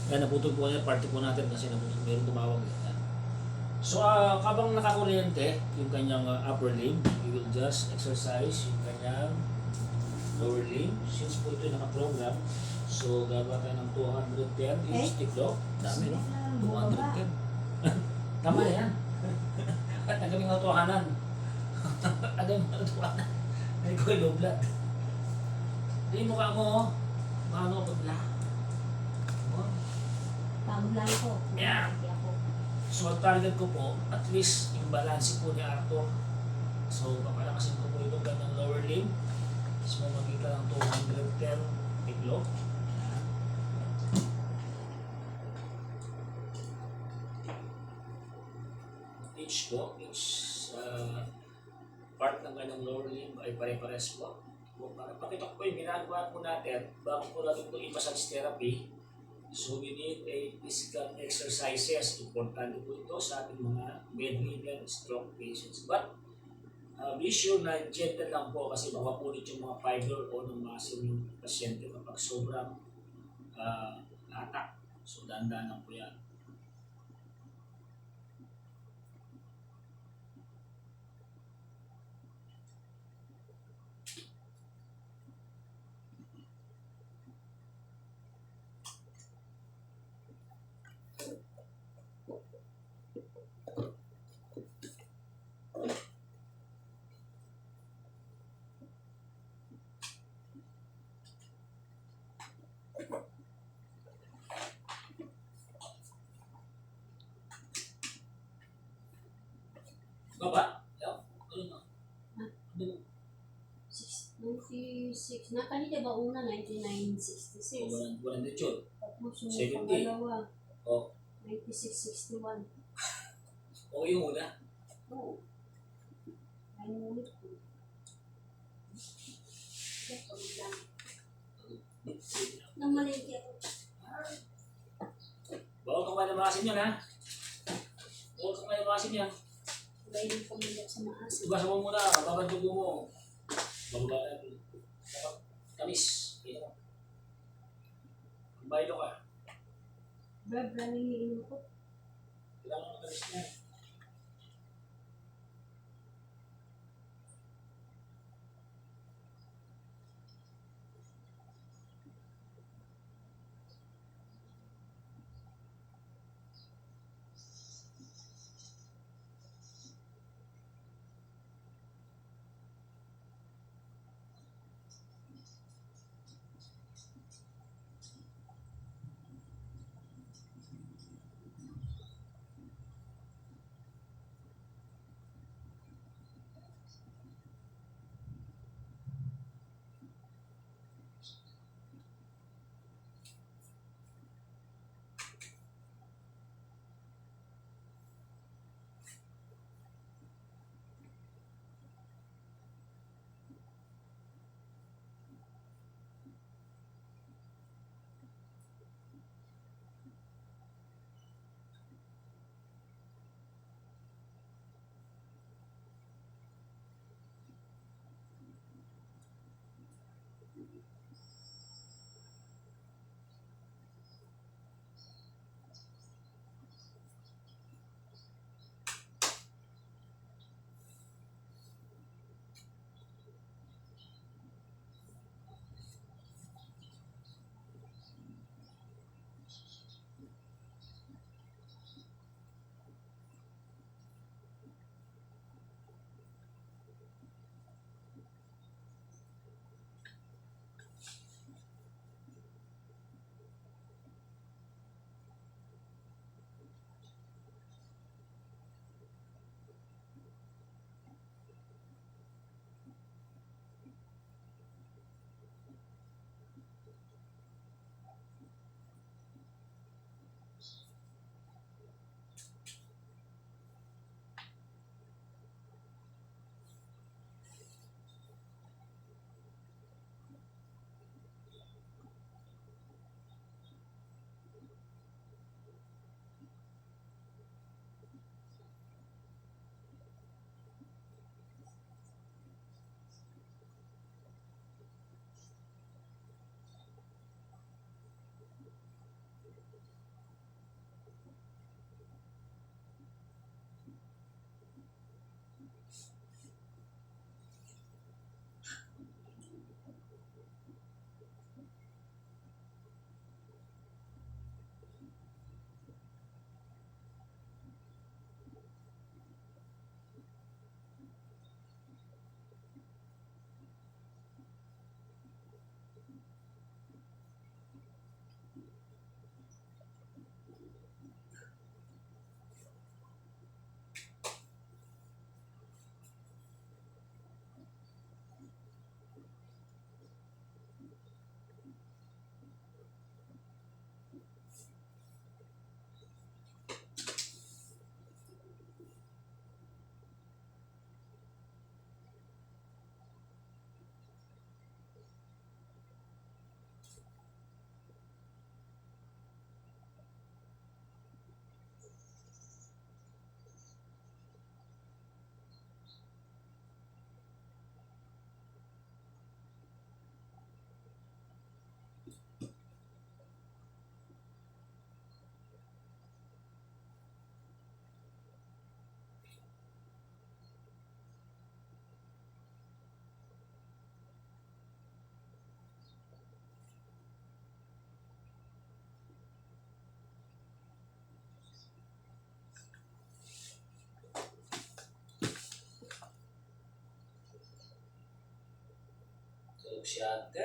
Kaya naputol po yan, party po natin kasi naputol, meron tumawag. Yan. So, kabang nakakuryente, yung kanyang upper limb, you will just exercise yung kanyang lower limb. Since po ito naka-program, so gagawa tayo ng 210 each tiklo. Dami, no? 210. Tama na yan. At ang kaming natuhanan. Ang kaming natuhanan. Ay ko, low blood. Yung mukha mo, paano ko pagla? Pamulay ko. Yeah. Ako. So, ang target ko po, at least yung balance po ni Arthur. So, papalakasin ko po ito ng lower limb. So, magkita ng 210 tiklo. Each po, each part ng kanyang lower limb ay pare-pares po. Para pakita ko po yung ginagawa po natin, bago po natin ito i-massage therapy, so we need a physical exercises. Importante po ito sa ating mga bedridden stroke patients. But be sure na gentle lang po kasi makapunit yung mga fiber o ng muscle ng pasyente kapag sobrang hatak. So dahan-dahan lang po yan. Baba? Yan. Ano na? Ano? 96. Na kanina ba una? 1966. Walang lechon. Tapos yung 70. pangalawa. Oh. 9661. O yung una. Oo. Ay, ngunit ko. Pagod lang. Nang malingki ako. Bawal kang malamasin yan, ha? Bawal kang malamasin yan. Bayan ko muna sa maas. Ibasa mo muna, babantog mo. Bababa natin. Tamis. Baylo ka. Brad, running ko. Kailangan mo tamis na. Negosyante.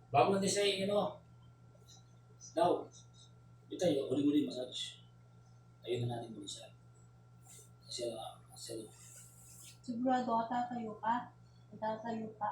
Bago natin siya daw, ito yung uli-uli massage. Ayun na natin muli siya. Kasi, Sigurado ka tatayo ka? Tatayo ka.